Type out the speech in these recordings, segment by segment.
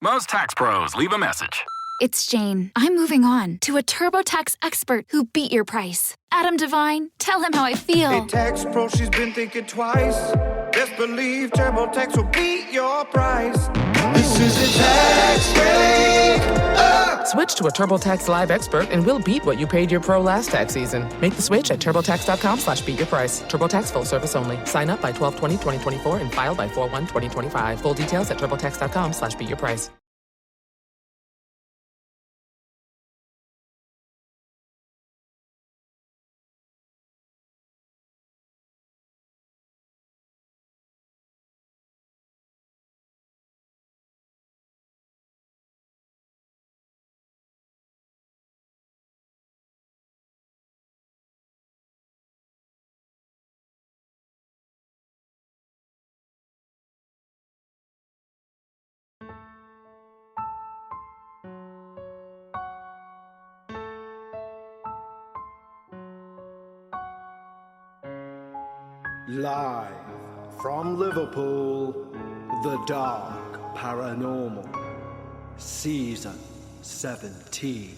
Most tax pros leave a message. It's Jane. I'm moving on to a TurboTax expert who beat your price. Adam Devine, tell him how I feel. Hey, tax pro, she's been thinking twice. Best believe TurboTax will beat your price. This is a tax break. Switch to a TurboTax Live expert and we'll beat what you paid your pro last tax season. Make the switch at TurboTax.com/beatyourprice. TurboTax full service only. Sign up by 12/20/2024 and file by 4/1/2025. Full details at TurboTax.com/beatyourprice. Live from Liverpool, the Dark Paranormal, Season 17.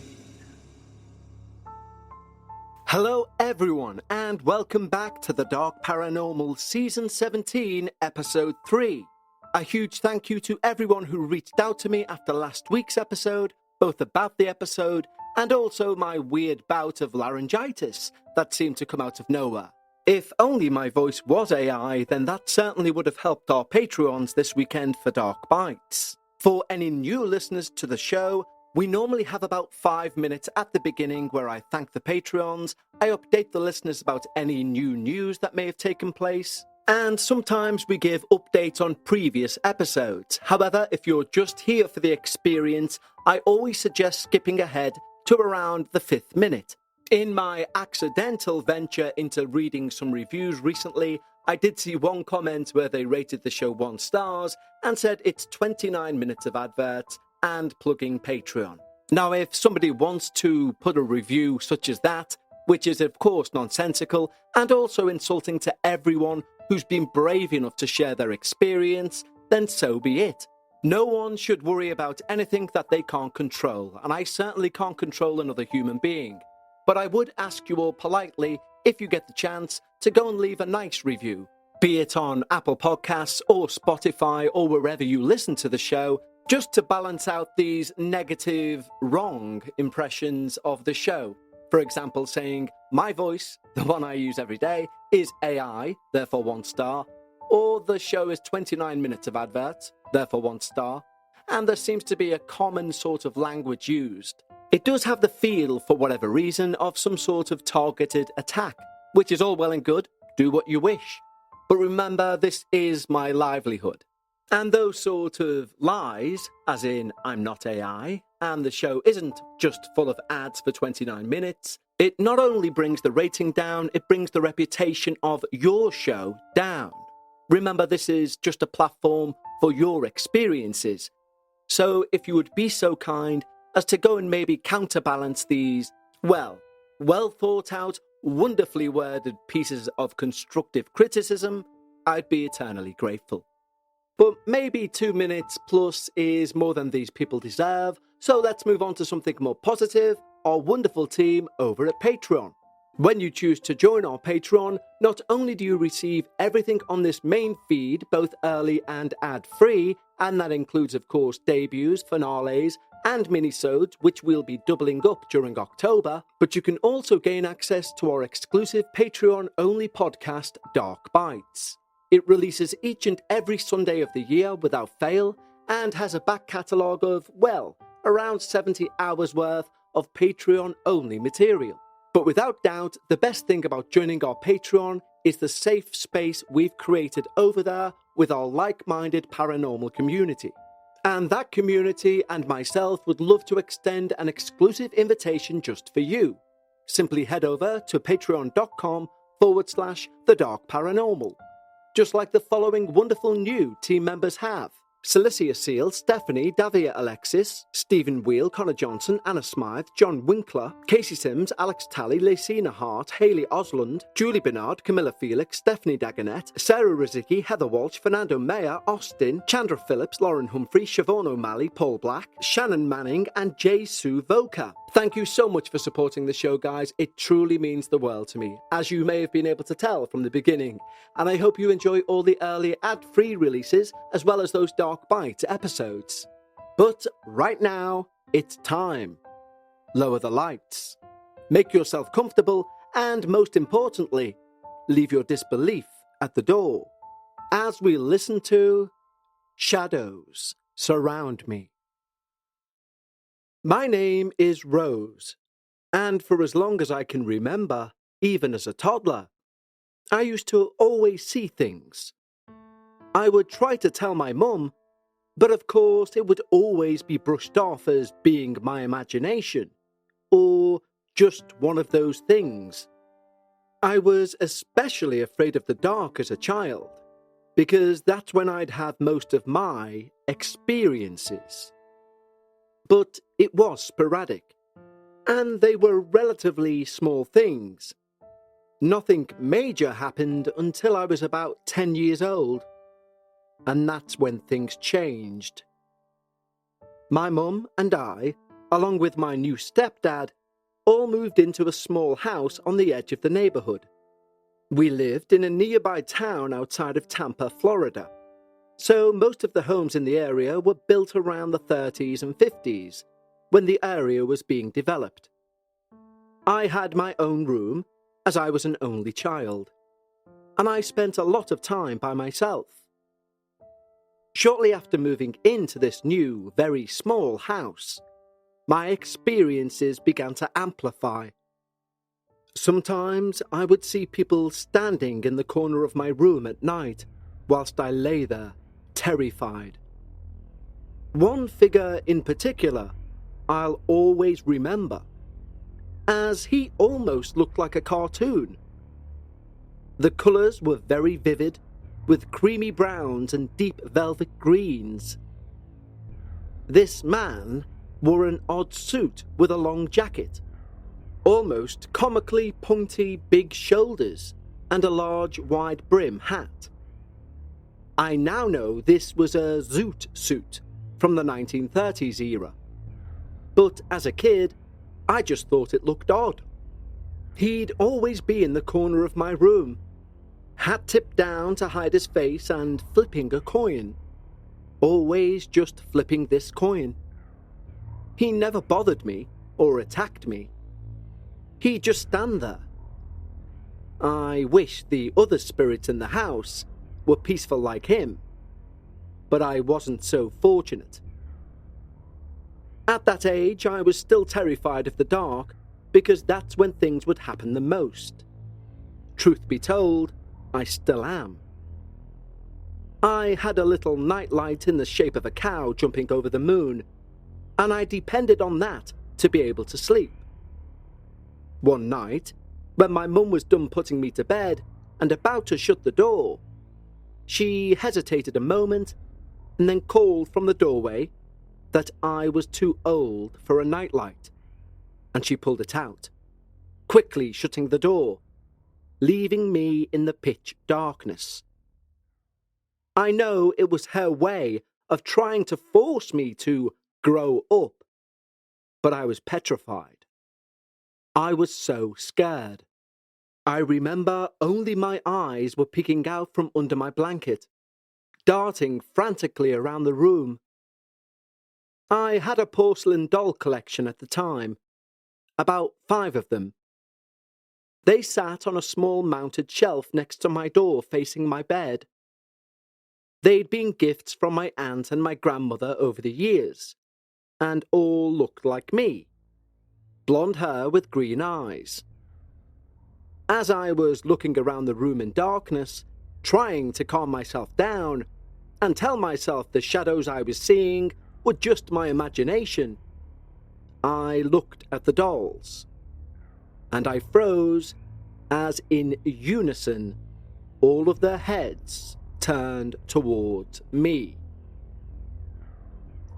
Hello everyone, and welcome back to the Dark Paranormal Season 17, Episode 3. A huge thank you to everyone who reached out to me after last week's episode, both about the episode and also my weird bout of laryngitis that seemed to come out of nowhere. If only my voice was AI, then that certainly would have helped our Patreons this weekend for Dark Bites. For any new listeners to the show, we normally have about 5 minutes at the beginning where I thank the Patreons, I update the listeners about any new news that may have taken place, and sometimes we give updates on previous episodes. However, if you're just here for the experience, I always suggest skipping ahead to around the 5th minute. In my accidental venture into reading some reviews recently, I did see one comment where they rated the show 1 star and said it's 29 minutes of adverts and plugging Patreon. Now, if somebody wants to put a review such as that, which is of course nonsensical and also insulting to everyone who's been brave enough to share their experience, then so be it. No one should worry about anything that they can't control, and I certainly can't control another human being. But I would ask you all politely, if you get the chance, to go and leave a nice review, be it on Apple Podcasts or Spotify or wherever you listen to the show, just to balance out these negative, wrong impressions of the show. For example, saying, my voice, the one I use every day, is AI, therefore 1 star, or the show is 29 minutes of adverts, therefore 1 star, and there seems to be a common sort of language used. It does have the feel, for whatever reason, of some sort of targeted attack, which is all well and good, do what you wish. But remember, this is my livelihood. And those sort of lies, as in I'm not AI, and the show isn't just full of ads for 29 minutes, it not only brings the rating down, it brings the reputation of your show down. Remember, this is just a platform for your experiences. So if you would be so kind as to go and maybe counterbalance these, well thought out, wonderfully worded pieces of constructive criticism, I'd be eternally grateful. But maybe 2 minutes plus is more than these people deserve, so let's move on to something more positive, our wonderful team over at Patreon. When you choose to join our Patreon, not only do you receive everything on this main feed, both early and ad-free, and that includes of course debuts, finales, and minisodes, which we'll be doubling up during October, but you can also gain access to our exclusive Patreon-only podcast, Dark Bites. It releases each and every Sunday of the year without fail, and has a back catalogue of, around 70 hours worth of Patreon-only material. But without doubt, the best thing about joining our Patreon is the safe space we've created over there with our like-minded paranormal community. And that community and myself would love to extend an exclusive invitation just for you. Simply head over to patreon.com/The Dark Paranormal. Just like the following wonderful new team members have. Cilicia Seal, Stephanie, Davia Alexis, Stephen Wheel, Connor Johnson, Anna Smythe, John Winkler, Casey Sims, Alex Talley, Lacina Hart, Hayley Osland, Julie Bernard, Camilla Felix, Stephanie Dagonet, Sarah Rizicki, Heather Walsh, Fernando Mayer, Austin, Chandra Phillips, Lauren Humphrey, Siobhan O'Malley, Paul Black, Shannon Manning, and Jay Sue Voka. Thank you so much for supporting the show, guys. It truly means the world to me, as you may have been able to tell from the beginning. And I hope you enjoy all the early ad-free releases, as well as those Dark Bites episodes. But right now, it's time. Lower the lights, make yourself comfortable, and most importantly, leave your disbelief at the door, as we listen to Shadows Surround Me. My name is Rose, and for as long as I can remember, even as a toddler, I used to always see things. I would try to tell my mum, but of course it would always be brushed off as being my imagination, or just one of those things. I was especially afraid of the dark as a child, because that's when I'd have most of my experiences. But it was sporadic, and they were relatively small things. Nothing major happened until I was about 10 years old, and that's when things changed. My mum and I, along with my new stepdad, all moved into a small house on the edge of the neighborhood. We lived in a nearby town outside of Tampa, Florida, so most of the homes in the area were built around the 30s and 50s, when the area was being developed. I had my own room, as I was an only child, and I spent a lot of time by myself. Shortly after moving into this new, very small house, my experiences began to amplify. Sometimes I would see people standing in the corner of my room at night, whilst I lay there, terrified. One figure in particular I'll always remember, as he almost looked like a cartoon. The colours were very vivid, with creamy browns and deep velvet greens. This man wore an odd suit with a long jacket, almost comically pointy big shoulders, and a large wide brim hat. I now know this was a zoot suit from the 1930s era, but as a kid, I just thought it looked odd. He'd always be in the corner of my room, hat tipped down to hide his face and flipping a coin. Always just flipping this coin. He never bothered me or attacked me. He'd just stand there. I wish the other spirits in the house were peaceful like him, but I wasn't so fortunate. At that age, I was still terrified of the dark because that's when things would happen the most. Truth be told, I still am. I had a little nightlight in the shape of a cow jumping over the moon, and I depended on that to be able to sleep. One night, when my mum was done putting me to bed and about to shut the door, she hesitated a moment and then called from the doorway that I was too old for a nightlight, and she pulled it out, quickly shutting the door, leaving me in the pitch darkness. I know it was her way of trying to force me to grow up, but I was petrified. I was so scared. I remember only my eyes were peeking out from under my blanket, darting frantically around the room. I had a porcelain doll collection at the time, about 5 of them. They sat on a small mounted shelf next to my door facing my bed. They'd been gifts from my aunt and my grandmother over the years, and all looked like me. Blonde hair with green eyes. As I was looking around the room in darkness, trying to calm myself down and tell myself the shadows I was seeing were just my imagination, I looked at the dolls, and I froze as in unison all of their heads turned towards me.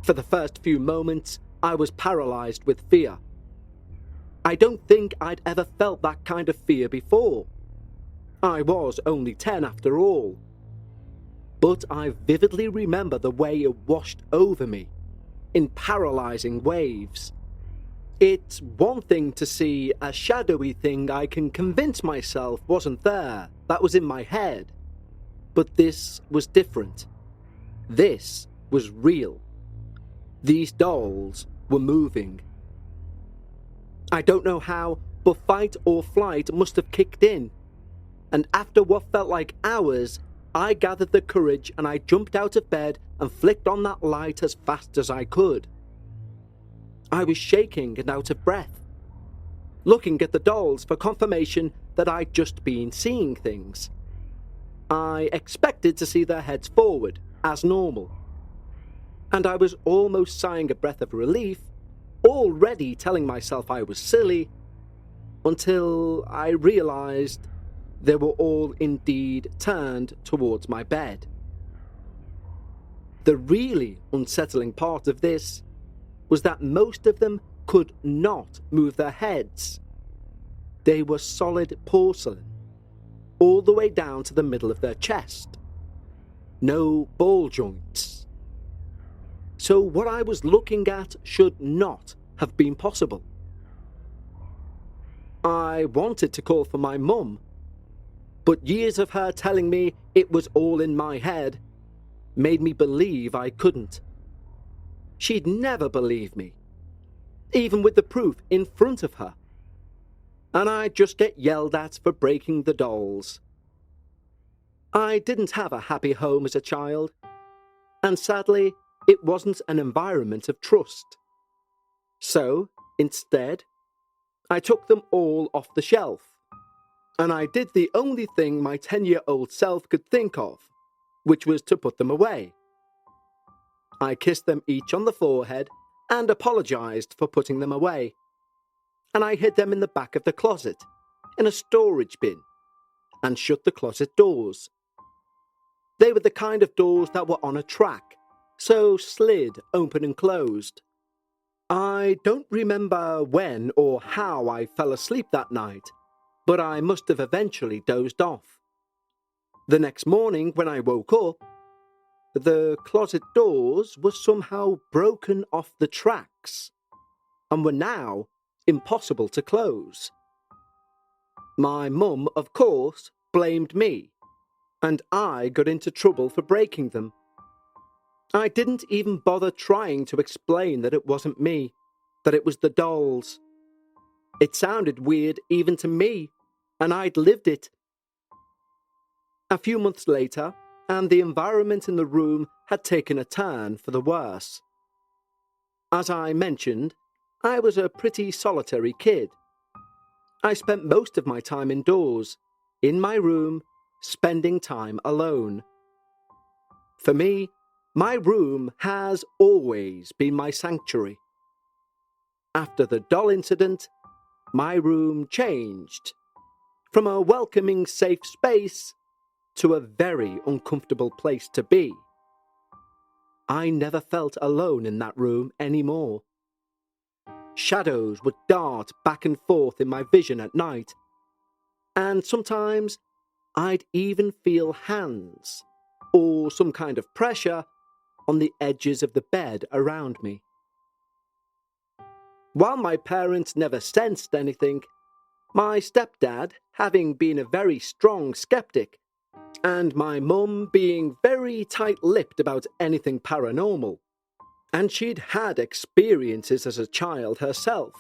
For the first few moments, I was paralyzed with fear. I don't think I'd ever felt that kind of fear before. I was only 10 after all. But I vividly remember the way it washed over me, in paralyzing waves. It's one thing to see a shadowy thing I can convince myself wasn't there, that was in my head. But this was different. This was real. These dolls were moving. I don't know how, but fight or flight must have kicked in. And after what felt like hours, I gathered the courage and I jumped out of bed and flicked on that light as fast as I could. I was shaking and out of breath, looking at the dolls for confirmation that I'd just been seeing things. I expected to see their heads forward, as normal. And I was almost sighing a breath of relief, already telling myself I was silly, until I realized they were all indeed turned towards my bed. The really unsettling part of this was that most of them could not move their heads. They were solid porcelain, all the way down to the middle of their chest. No ball joints. So what I was looking at should not have been possible. I wanted to call for my mum, but years of her telling me it was all in my head made me believe I couldn't. She'd never believe me, even with the proof in front of her. And I'd just get yelled at for breaking the dolls. I didn't have a happy home as a child, and sadly, it wasn't an environment of trust. So, instead, I took them all off the shelf, and I did the only thing my 10-year-old self could think of, which was to put them away. I kissed them each on the forehead and apologized for putting them away, and I hid them in the back of the closet, in a storage bin, and shut the closet doors. They were the kind of doors that were on a track, so slid open and closed. I don't remember when or how I fell asleep that night, but I must have eventually dozed off. The next morning, when I woke up, the closet doors were somehow broken off the tracks and were now impossible to close. My mum, of course, blamed me, and I got into trouble for breaking them. I didn't even bother trying to explain that it wasn't me, that it was the dolls. It sounded weird even to me, and I'd lived it. A few months later, and the environment in the room had taken a turn for the worse. As I mentioned, I was a pretty solitary kid. I spent most of my time indoors, in my room, spending time alone. For me, my room has always been my sanctuary. After the doll incident, my room changed from a welcoming, safe space to a very uncomfortable place to be. I never felt alone in that room anymore. Shadows would dart back and forth in my vision at night, and sometimes I'd even feel hands or some kind of pressure on the edges of the bed around me. While my parents never sensed anything, my stepdad, having been a very strong skeptic, and my mum being very tight-lipped about anything paranormal, and she'd had experiences as a child herself,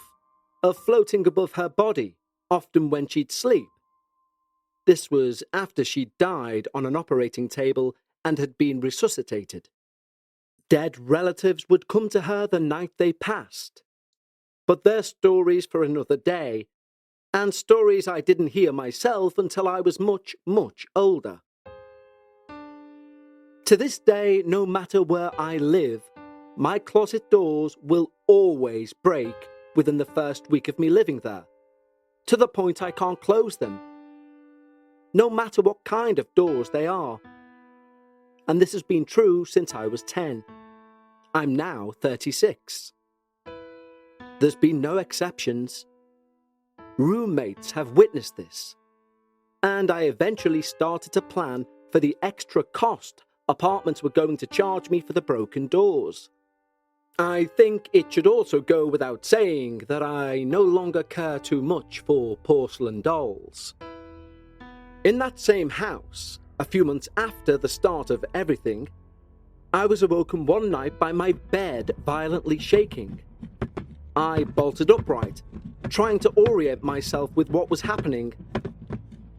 of floating above her body, often when she'd sleep. This was after she'd died on an operating table and had been resuscitated. Dead relatives would come to her the night they passed, but they're stories for another day, and stories I didn't hear myself until I was much, much older. To this day, no matter where I live, my closet doors will always break within the first week of me living there, to the point I can't close them, no matter what kind of doors they are. And this has been true since I was 10. I'm now 36. There's been no exceptions. Roommates have witnessed this, and I eventually started to plan for the extra cost apartments were going to charge me for the broken doors. I think it should also go without saying that I no longer care too much for porcelain dolls. In that same house, a few months after the start of everything, I was awoken one night by my bed violently shaking. I bolted upright, trying to orient myself with what was happening.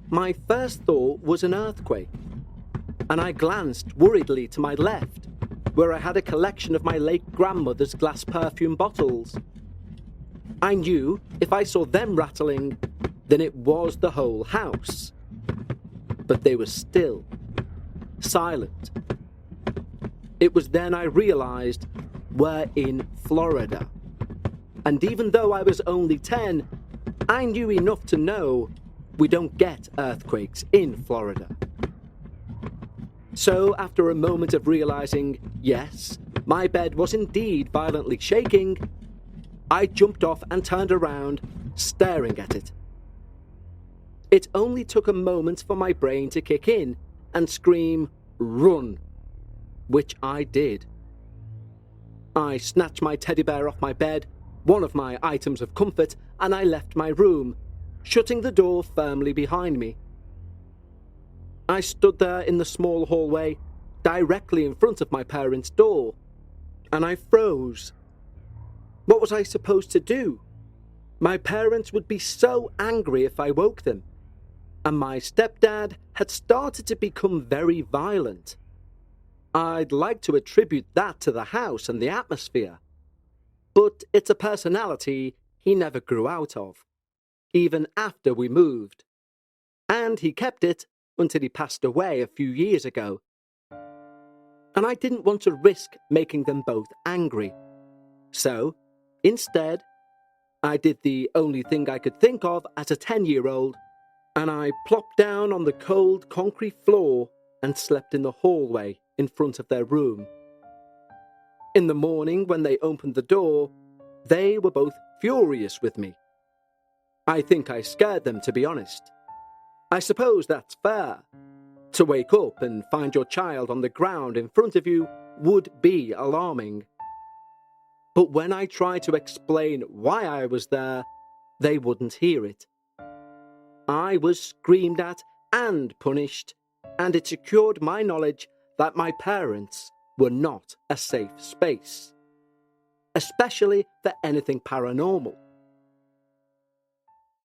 My first thought was an earthquake, and I glanced worriedly to my left, where I had a collection of my late grandmother's glass perfume bottles. I knew if I saw them rattling, then it was the whole house. But they were still, silent. It was then I realized we're in Florida. And even though I was only 10, I knew enough to know we don't get earthquakes in Florida. So after a moment of realizing, yes, my bed was indeed violently shaking, I jumped off and turned around, staring at it. It only took a moment for my brain to kick in and scream, "Run!" which I did. I snatched my teddy bear off my bed, one of my items of comfort, and I left my room, shutting the door firmly behind me. I stood there in the small hallway, directly in front of my parents' door, and I froze. What was I supposed to do? My parents would be so angry if I woke them, and my stepdad had started to become very violent. I'd like to attribute that to the house and the atmosphere, but it's a personality he never grew out of, even after we moved, and he kept it until he passed away a few years ago. And I didn't want to risk making them both angry. So, instead, I did the only thing I could think of as a 10-year-old, and I plopped down on the cold concrete floor and slept in the hallway in front of their room. In the morning, when they opened the door, they were both furious with me. I think I scared them, to be honest. I suppose that's fair. To wake up and find your child on the ground in front of you would be alarming. But when I tried to explain why I was there, they wouldn't hear it. I was screamed at and punished, and it secured my knowledge that my parents were not a safe space, especially for anything paranormal.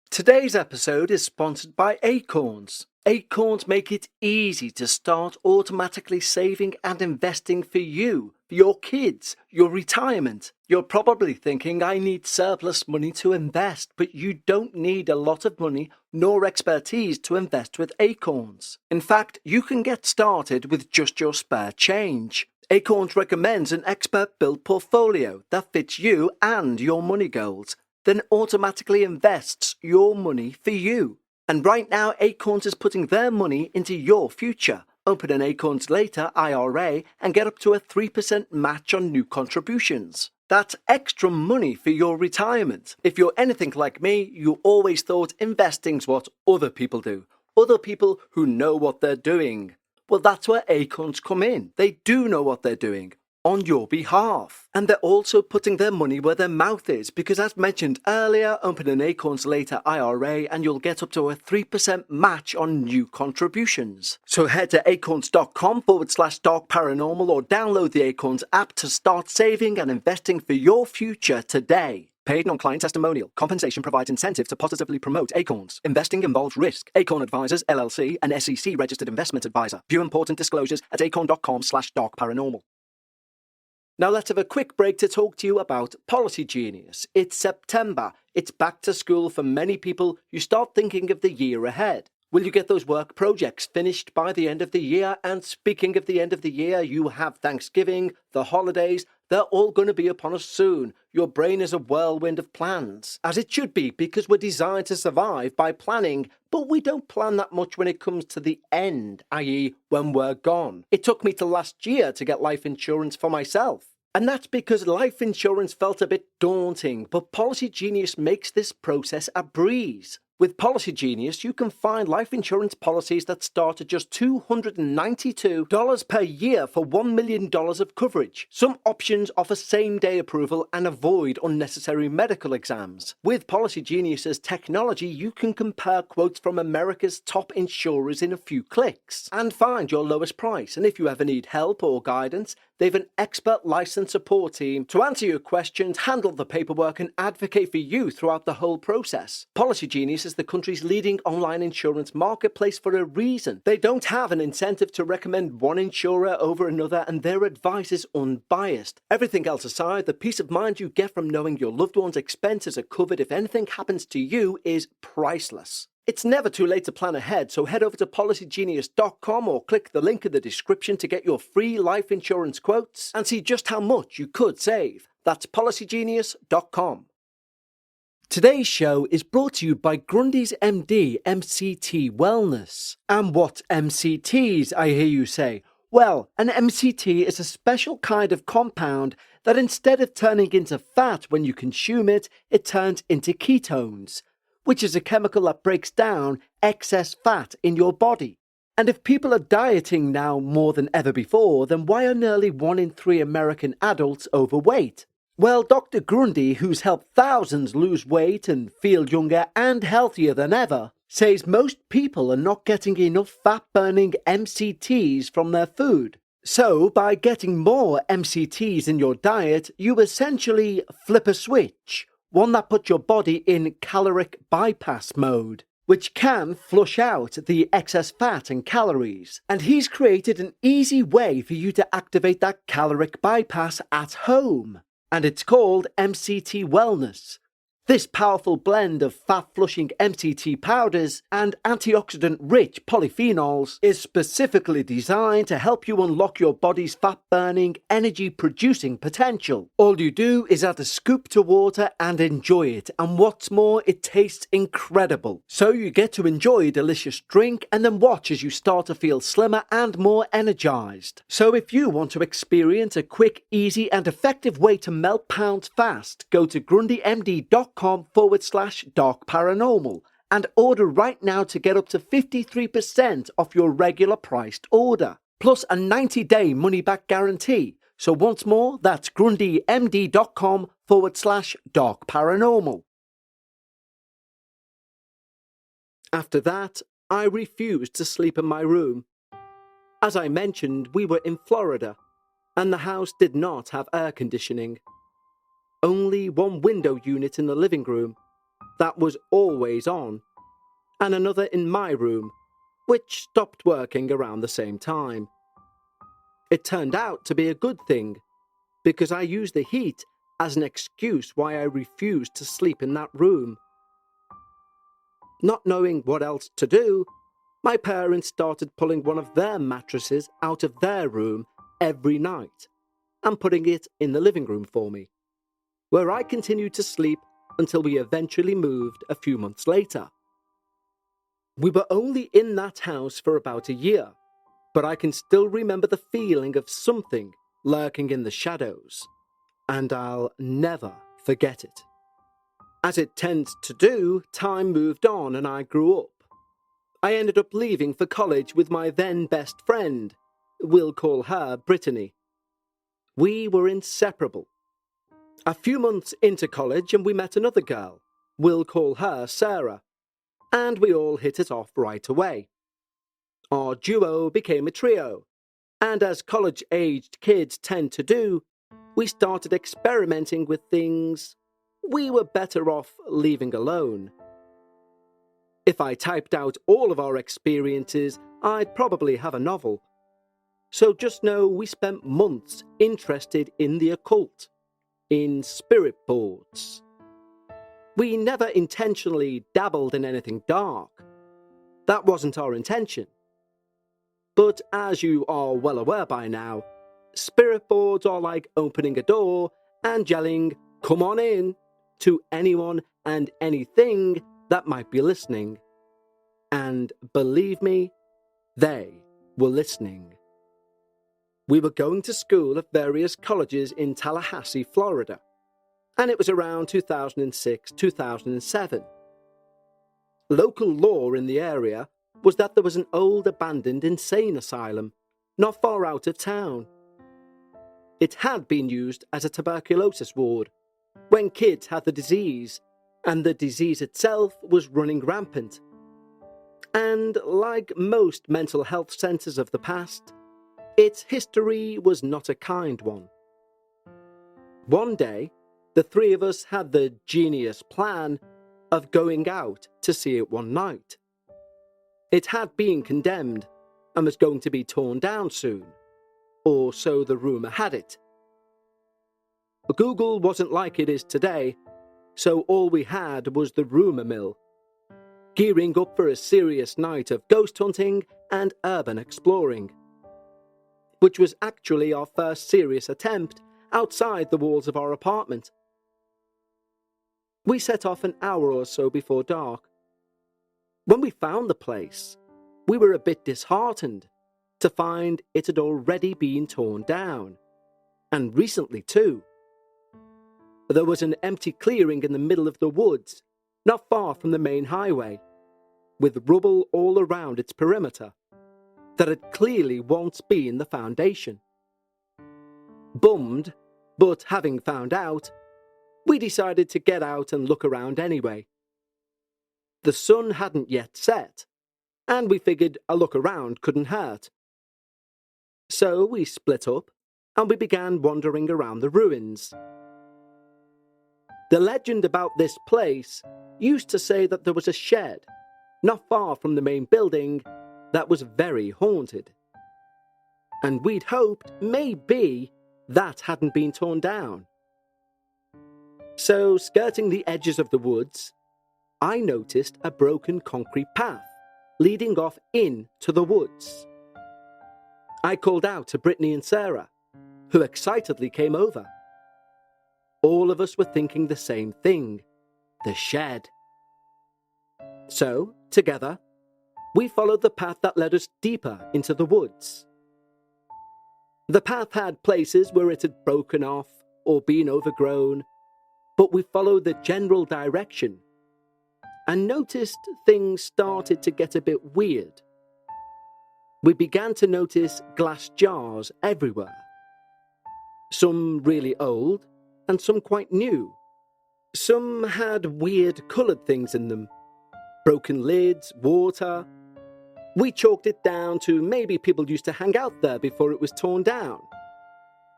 Today's episode is sponsored by Acorns. Acorns make it easy to start automatically saving and investing for you, for your kids, your retirement. You're probably thinking, I need surplus money to invest, but you don't need a lot of money nor expertise to invest with Acorns. In fact, you can get started with just your spare change. Acorns recommends an expert-built portfolio that fits you and your money goals, then automatically invests your money for you. And right now, Acorns is putting their money into your future. Open an Acorns Later IRA and get up to a 3% match on new contributions. That's extra money for your retirement. If you're anything like me, you always thought investing's what other people do. Other people who know what they're doing. Well, that's where Acorns come in. They do know what they're doing on your behalf. And they're also putting their money where their mouth is, because as mentioned earlier, open an Acorns Later IRA and you'll get up to a 3% match on new contributions. So head to acorns.com/Dark Paranormal or download the Acorns app to start saving and investing for your future today. Paid non-client testimonial. Compensation provides incentive to positively promote Acorns. Investing involves risk. Acorn Advisors, LLC, an SEC registered investment advisor. View important disclosures at acorn.com/Dark Paranormal. Now let's have a quick break to talk to you about Policy Genius. It's September. It's back to school for many people who start thinking of the year ahead. Will you get those work projects finished by the end of the year? And speaking of the end of the year, you have Thanksgiving, the holidays. They're all going to be upon us soon. Your brain is a whirlwind of plans, as it should be, because we're designed to survive by planning, but we don't plan that much when it comes to the end, i.e. when we're gone. It took me till last year to get life insurance for myself. And that's because life insurance felt a bit daunting, but Policy Genius makes this process a breeze. With Policy Genius, you can find life insurance policies that start at just $292 per year for $1 million of coverage. Some options offer same-day approval and avoid unnecessary medical exams. With Policy Genius's technology, you can compare quotes from America's top insurers in a few clicks and find your lowest price. And if you ever need help or guidance, they've an expert licensed support team to answer your questions, handle the paperwork, and advocate for you throughout the whole process. Policy Genius is the country's leading online insurance marketplace for a reason. They don't have an incentive to recommend one insurer over another, and their advice is unbiased. Everything else aside, the peace of mind you get from knowing your loved one's expenses are covered if anything happens to you is priceless. It's never too late to plan ahead, so head over to policygenius.com or click the link in the description to get your free life insurance quotes and see just how much you could save. That's policygenius.com. Today's show is brought to you by Grundy's MD MCT Wellness. And what MCTs, I hear you say? Well, an MCT is a special kind of compound that instead of turning into fat when you consume it, it turns into ketones, which is a chemical that breaks down excess fat in your body. And if people are dieting now more than ever before, then why are nearly 1 in 3 American adults overweight? Well, Dr. Grundy, who's helped thousands lose weight and feel younger and healthier than ever, says most people are not getting enough fat-burning MCTs from their food. So, by getting more MCTs in your diet, you essentially flip a switch, one that puts your body in caloric bypass mode, which can flush out the excess fat and calories. And he's created an easy way for you to activate that caloric bypass at home. And it's called MCT Wellness. This powerful blend of fat-flushing MCT powders and antioxidant-rich polyphenols is specifically designed to help you unlock your body's fat-burning, energy-producing potential. All you do is add a scoop to water and enjoy it, and what's more, it tastes incredible. So you get to enjoy a delicious drink and then watch as you start to feel slimmer and more energized. So if you want to experience a quick, easy, and effective way to melt pounds fast, go to grundymd.com/Dark Paranormal and order right now to get up to 53% off your regular priced order, plus a 90-day money-back guarantee. So once more, that's grundymd.com/Dark Paranormal. After that, I refused to sleep in my room. As I mentioned, we were in Florida, and the house did not have air conditioning. Only one window unit in the living room, that was always on, and another in my room, which stopped working around the same time. It turned out to be a good thing, because I used the heat as an excuse why I refused to sleep in that room. Not knowing what else to do, my parents started pulling one of their mattresses out of their room every night and putting it in the living room for me, where I continued to sleep until we eventually moved a few months later. We were only in that house for about a year, but I can still remember the feeling of something lurking in the shadows, and I'll never forget it. As it tends to do, time moved on and I grew up. I ended up leaving for college with my then best friend. We'll call her Brittany. We were inseparable. A few months into college and we met another girl. We'll call her Sarah. And we all hit it off right away. Our duo became a trio. And as college-aged kids tend to do, we started experimenting with things we were better off leaving alone. If I typed out all of our experiences, I'd probably have a novel. So just know we spent months interested in the occult, in spirit boards. We never intentionally dabbled in anything dark. That wasn't our intention. But as you are well aware by now, spirit boards are like opening a door and yelling, "Come on in," to anyone and anything that might be listening. And believe me, they were listening. We were going to school at various colleges in Tallahassee, Florida, and it was around 2006-2007. Local law in the area was that there was an old abandoned insane asylum not far out of town. It had been used as a tuberculosis ward when kids had the disease, and the disease itself was running rampant. And like most mental health centres of the past, its history was not a kind one. One day, the three of us had the genius plan of going out to see it one night. It had been condemned and was going to be torn down soon, or so the rumour had it. Google wasn't like it is today, so all we had was the rumour mill, gearing up for a serious night of ghost hunting and urban exploring, which was actually our first serious attempt outside the walls of our apartment. We set off an hour or so before dark. When we found the place, we were a bit disheartened to find it had already been torn down, and recently too. There was an empty clearing in the middle of the woods, not far from the main highway, with rubble all around its perimeter that had clearly once been the foundation. Bummed, but having found out, we decided to get out and look around anyway. The sun hadn't yet set, and we figured a look around couldn't hurt. So we split up, and we began wandering around the ruins. The legend about this place used to say that there was a shed, not far from the main building, that was very haunted. And we'd hoped maybe that hadn't been torn down. So, skirting the edges of the woods, I noticed a broken concrete path leading off into the woods. I called out to Brittany and Sarah, who excitedly came over. All of us were thinking the same thing, the shed. So, together, we followed the path that led us deeper into the woods. The path had places where it had broken off or been overgrown, but we followed the general direction and noticed things started to get a bit weird. We began to notice glass jars everywhere, some really old and some quite new. Some had weird coloured things in them, broken lids, water. We chalked it down to maybe people used to hang out there before it was torn down.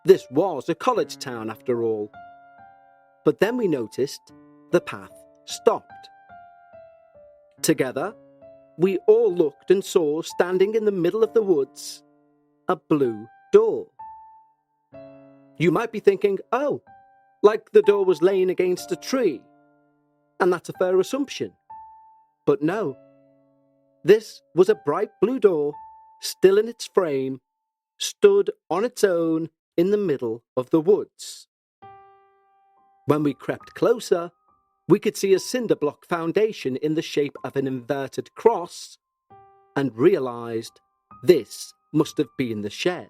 This was a college town after all. But then we noticed the path stopped. Together, we all looked and saw, standing in the middle of the woods, a blue door. You might be thinking, oh, like the door was laying against a tree, and that's a fair assumption. But no, this was a bright blue door, still in its frame, stood on its own in the middle of the woods. When we crept closer, we could see a cinder block foundation in the shape of an inverted cross, and realised this must have been the shed.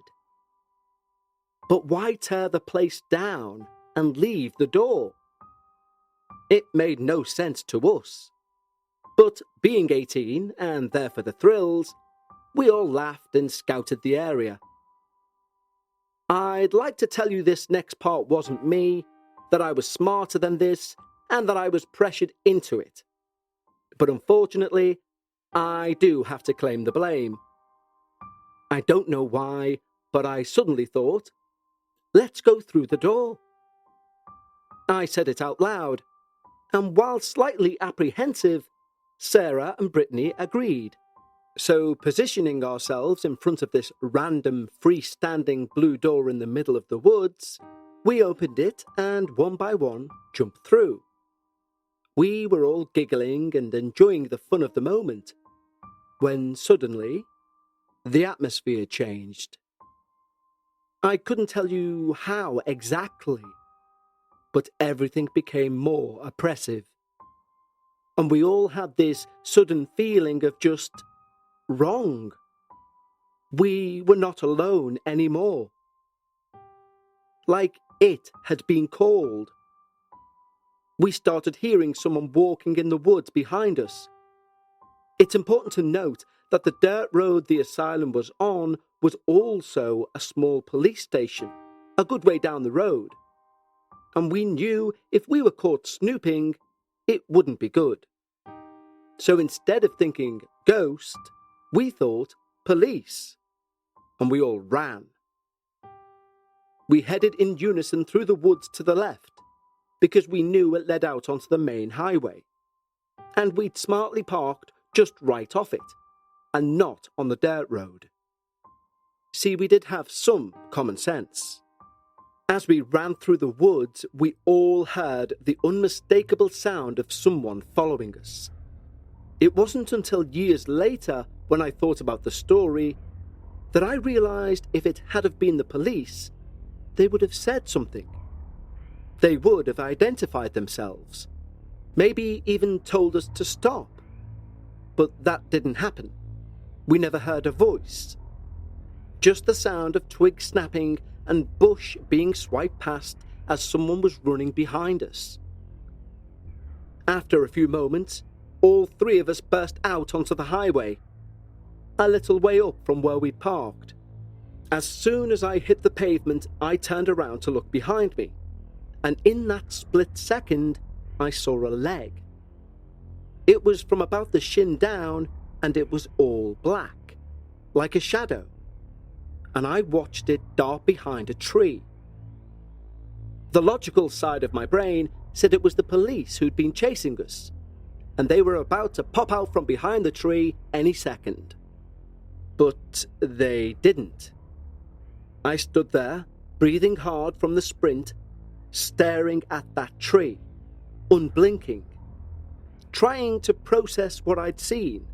But why tear the place down and leave the door? It made no sense to us. But being 18, and there for the thrills, we all laughed and scouted the area. I'd like to tell you this next part wasn't me, that I was smarter than this, and that I was pressured into it. But unfortunately, I do have to claim the blame. I don't know why, but I suddenly thought, let's go through the door. I said it out loud, and while slightly apprehensive, Sarah and Brittany agreed. So, positioning ourselves in front of this random freestanding blue door in the middle of the woods, we opened it and one by one jumped through. We were all giggling and enjoying the fun of the moment, when suddenly the atmosphere changed. I couldn't tell you how exactly, but everything became more oppressive. And we all had this sudden feeling of just wrong. We were not alone anymore. Like it had been called. We started hearing someone walking in the woods behind us. It's important to note that the dirt road the asylum was on was also a small police station, a good way down the road. And we knew if we were caught snooping, it wouldn't be good. So instead of thinking ghost, we thought police. And we all ran. We headed in unison through the woods to the left, because we knew it led out onto the main highway. And we'd smartly parked just right off it, and not on the dirt road. See, we did have some common sense. As we ran through the woods, we all heard the unmistakable sound of someone following us. It wasn't until years later, when I thought about the story, that I realised if it had have been the police, they would have said something. They would have identified themselves, maybe even told us to stop. But that didn't happen. We never heard a voice. Just the sound of twigs snapping and bush being swiped past as someone was running behind us. After a few moments, all three of us burst out onto the highway, a little way up from where we'd parked. As soon as I hit the pavement, I turned around to look behind me, and in that split second, I saw a leg. It was from about the shin down, and it was all black, like a shadow, and I watched it dart behind a tree. The logical side of my brain said it was the police who'd been chasing us, and they were about to pop out from behind the tree any second. But they didn't. I stood there, breathing hard from the sprint, staring at that tree, unblinking, trying to process what I'd seen.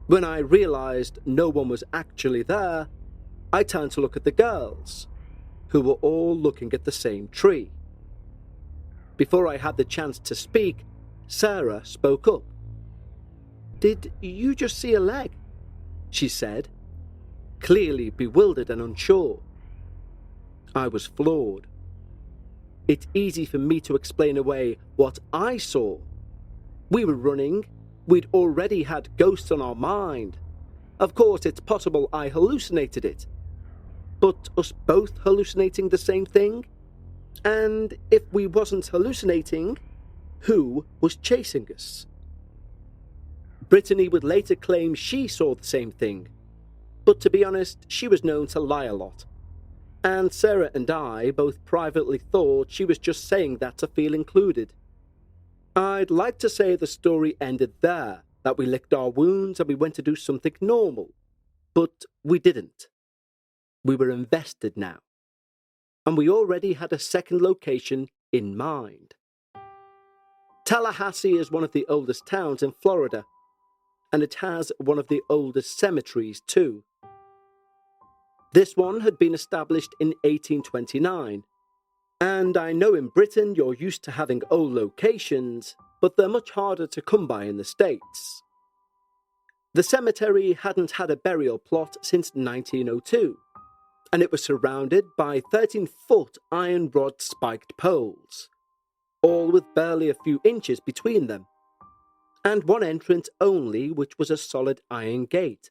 When I realised no one was actually there, I turned to look at the girls, who were all looking at the same tree. Before I had the chance to speak, Sarah spoke up. "Did you just see a leg?" she said, clearly bewildered and unsure. I was floored. It's easy for me to explain away what I saw. We were running. We'd already had ghosts on our mind. Of course, it's possible I hallucinated it. But us both hallucinating the same thing? And if we wasn't hallucinating, who was chasing us? Brittany would later claim she saw the same thing. But to be honest, she was known to lie a lot. And Sarah and I both privately thought she was just saying that to feel included. I'd like to say the story ended there, that we licked our wounds and we went to do something normal. But we didn't. We were invested now. And we already had a second location in mind. Tallahassee is one of the oldest towns in Florida, and it has one of the oldest cemeteries too. This one had been established in 1829, and I know in Britain you're used to having old locations, but they're much harder to come by in the States. The cemetery hadn't had a burial plot since 1902, and it was surrounded by 13-foot iron rod spiked poles, all with barely a few inches between them, and one entrance only, which was a solid iron gate.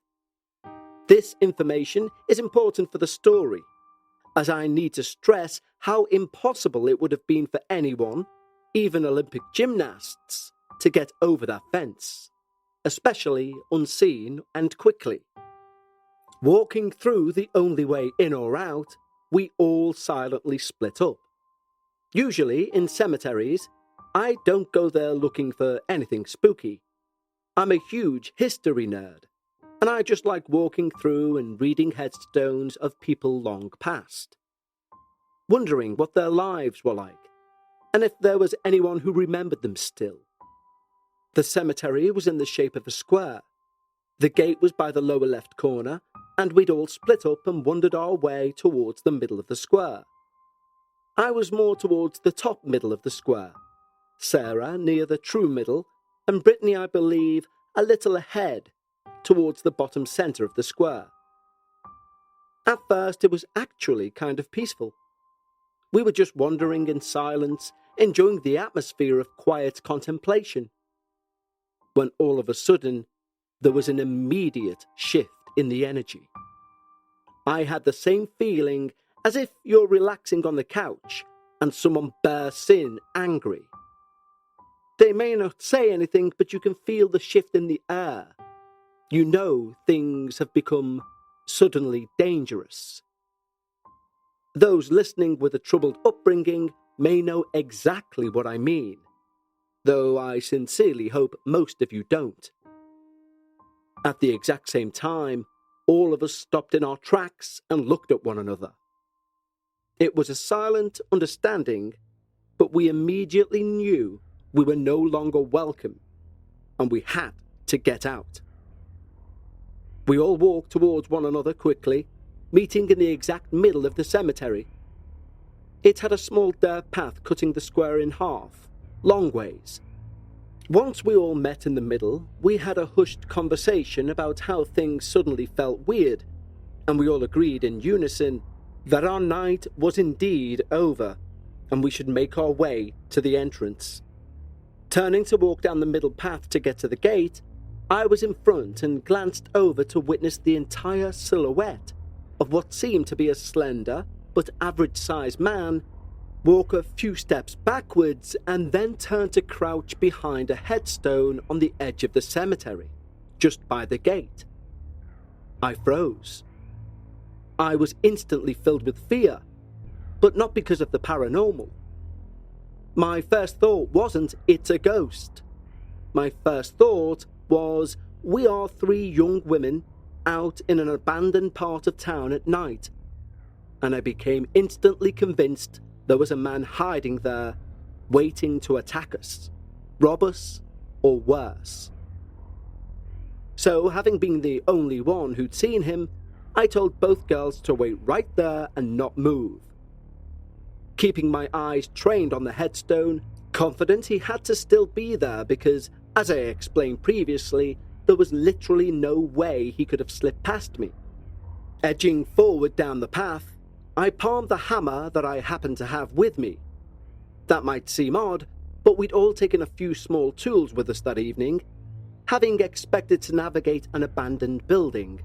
This information is important for the story, as I need to stress how impossible it would have been for anyone, even Olympic gymnasts, to get over that fence, especially unseen and quickly. Walking through the only way in or out, we all silently split up. Usually in cemeteries, I don't go there looking for anything spooky. I'm a huge history nerd, and I just like walking through and reading headstones of people long past, wondering what their lives were like, and if there was anyone who remembered them still. The cemetery was in the shape of a square. The gate was by the lower left corner, and we'd all split up and wandered our way towards the middle of the square. I was more towards the top middle of the square, Sarah near the true middle, and Brittany, I believe, a little ahead, towards the bottom centre of the square. At first, it was actually kind of peaceful. We were just wandering in silence, enjoying the atmosphere of quiet contemplation. When all of a sudden, there was an immediate shift in the energy. I had the same feeling as if you're relaxing on the couch and someone bursts in angry. They may not say anything, but you can feel the shift in the air. You know things have become suddenly dangerous. Those listening with a troubled upbringing may know exactly what I mean, though I sincerely hope most of you don't. At the exact same time, all of us stopped in our tracks and looked at one another. It was a silent understanding, but we immediately knew we were no longer welcome, and we had to get out. We all walked towards one another quickly, meeting in the exact middle of the cemetery. It had a small dirt path cutting the square in half, long ways. Once we all met in the middle, we had a hushed conversation about how things suddenly felt weird, and we all agreed in unison that our night was indeed over, and we should make our way to the entrance. Turning to walk down the middle path to get to the gate, I was in front and glanced over to witness the entire silhouette of what seemed to be a slender but average-sized man walk a few steps backwards and then turn to crouch behind a headstone on the edge of the cemetery, just by the gate. I froze. I was instantly filled with fear, but not because of the paranormal. My first thought wasn't, it's a ghost. My first thought was, we are 3 young women out in an abandoned part of town at night, and I became instantly convinced there was a man hiding there, waiting to attack us, rob us, or worse. So, having been the only one who'd seen him, I told both girls to wait right there and not move. Keeping my eyes trained on the headstone, confident he had to still be there because, as I explained previously, there was literally no way he could have slipped past me. Edging forward down the path, I palmed the hammer that I happened to have with me. That might seem odd, but we'd all taken a few small tools with us that evening, having expected to navigate an abandoned building.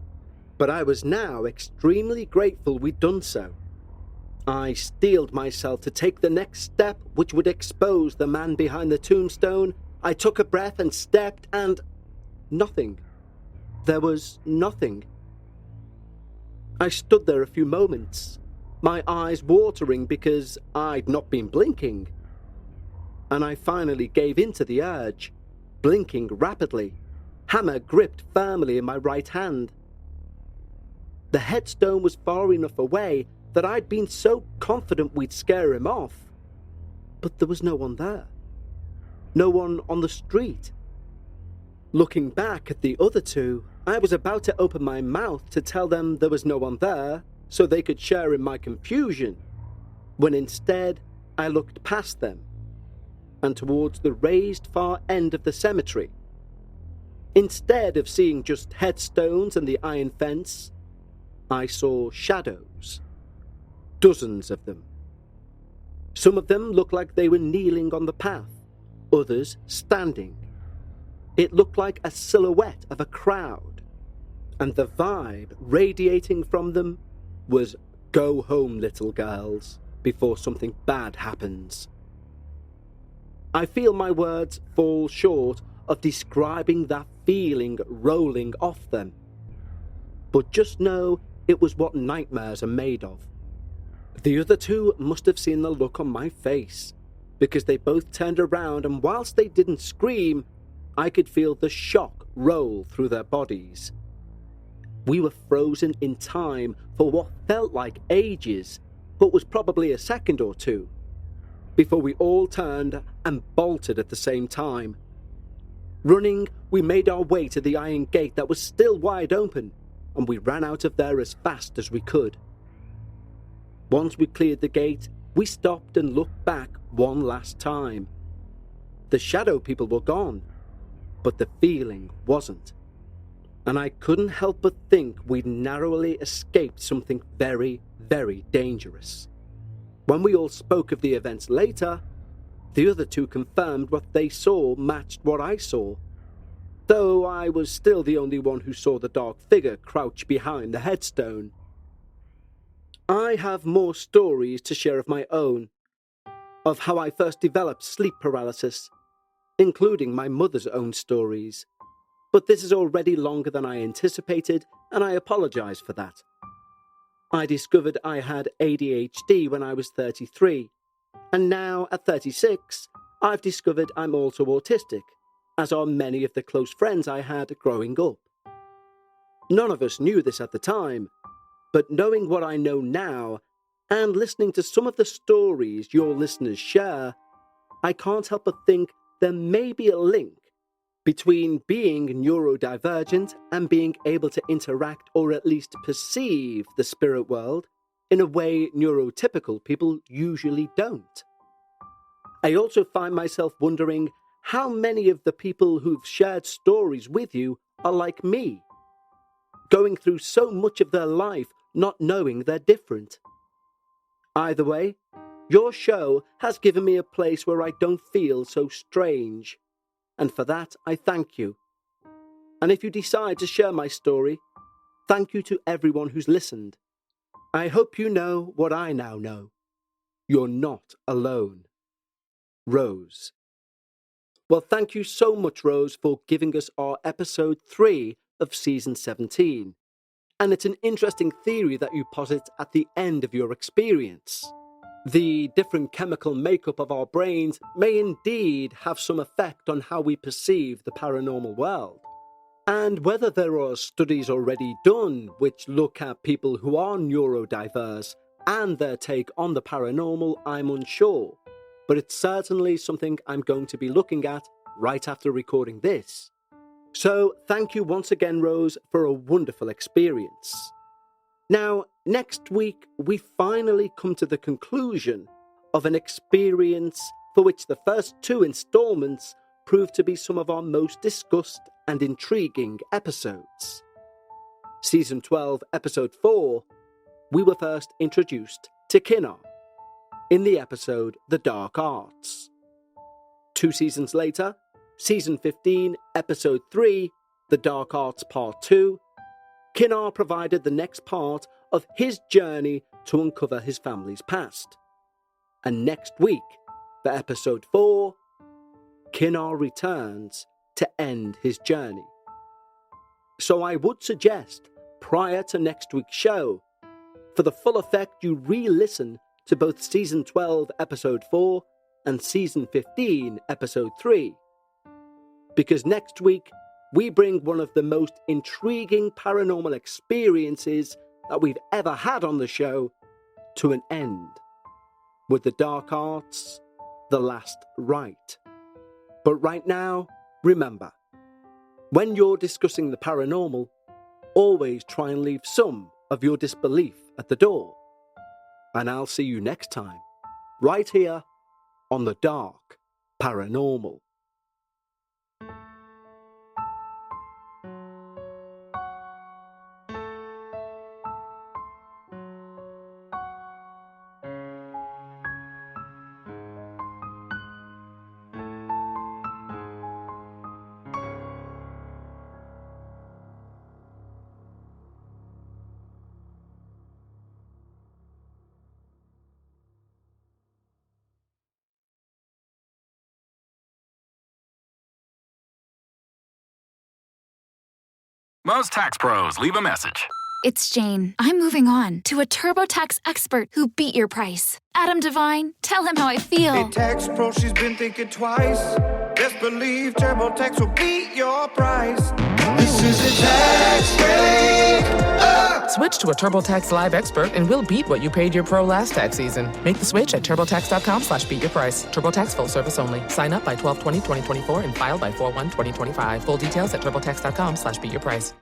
But I was now extremely grateful we'd done so. I steeled myself to take the next step which would expose the man behind the tombstone. I took a breath and stepped, and nothing. There was nothing. I stood there a few moments, my eyes watering because I'd not been blinking. And I finally gave in to the urge, blinking rapidly, hammer gripped firmly in my right hand. The headstone was far enough away that I'd been so confident we'd scare him off. But there was no one there. No one on the street. Looking back at the other 2, I was about to open my mouth to tell them there was no one there, so they could share in my confusion, when instead I looked past them and towards the raised far end of the cemetery. Instead of seeing just headstones and the iron fence, I saw shadows. Dozens of them. Some of them looked like they were kneeling on the path, others standing. It looked like a silhouette of a crowd, and the vibe radiating from them was, "Go home, little girls, before something bad happens." I feel my words fall short of describing that feeling rolling off them, but just know it was what nightmares are made of. The other 2 must have seen the look on my face, because they both turned around, and whilst they didn't scream, I could feel the shock roll through their bodies. We were frozen in time for what felt like ages, but was probably a second or 2, before we all turned and bolted at the same time. Running, we made our way to the iron gate that was still wide open, and we ran out of there as fast as we could. Once we cleared the gate, we stopped and looked back one last time. The shadow people were gone, but the feeling wasn't. and I couldn't help but think we'd narrowly escaped something very, very dangerous. When we all spoke of the events later, the other two confirmed what they saw matched what I saw, though I was still the only one who saw the dark figure crouch behind the headstone. I have more stories to share of my own, of how I first developed sleep paralysis, including my mother's own stories, but this is already longer than I anticipated, and I apologise for that. I discovered I had ADHD when I was 33, and now at 36, I've discovered I'm also autistic, as are many of the close friends I had growing up. None of us knew this at the time, but knowing what I know now, and listening to some of the stories your listeners share, I can't help but think there may be a link between being neurodivergent and being able to interact or at least perceive the spirit world in a way neurotypical people usually don't. I also find myself wondering how many of the people who've shared stories with you are like me, going through so much of their life not knowing they're different. Either way, your show has given me a place where I don't feel so strange, and for that I thank you. And if you decide to share my story, thank you to everyone who's listened. I hope you know what I now know. You're not alone. Rose. Well, thank you so much, Rose, for giving us our episode 3 of season 17. And it's an interesting theory that you posit at the end of your experience. The different chemical makeup of our brains may indeed have some effect on how we perceive the paranormal world. And whether there are studies already done which look at people who are neurodiverse and their take on the paranormal, I'm unsure. But it's certainly something I'm going to be looking at right after recording this. So thank you once again, Rose, for a wonderful experience. Now, next week, we finally come to the conclusion of an experience for which the first 2 installments proved to be some of our most discussed and intriguing episodes. Season 12, Episode 4, we were first introduced to Kinnar in the episode The Dark Arts. 2 seasons later, Season 15, Episode 3, The Dark Arts Part 2, Kinnar provided the next part of his journey to uncover his family's past. And next week, for Episode 4, Kinnar returns to end his journey. So I would suggest, prior to next week's show, for the full effect you re-listen to both Season 12, Episode 4 and Season 15, Episode 3. Because next week, we bring one of the most intriguing paranormal experiences that we've ever had on the show to an end, with the Dark Arts, The Last Rite. But right now, remember, when you're discussing the paranormal, always try and leave some of your disbelief at the door. And I'll see you next time, right here on the Dark Paranormal. Most tax pros leave a message. It's Jane. I'm moving on to a TurboTax expert who beat your price. Adam Devine, tell him how I feel. Hey, tax pro, she's been thinking twice. Best believe TurboTax will beat your price. This is a tax break. Switch to a TurboTax Live expert and we'll beat what you paid your pro last tax season. Make the switch at turbotax.com/beatyourprice. TurboTax full service only. Sign up by 12/20/2024 and file by 4/1/2025. Full details at turbotax.com/beatyourprice.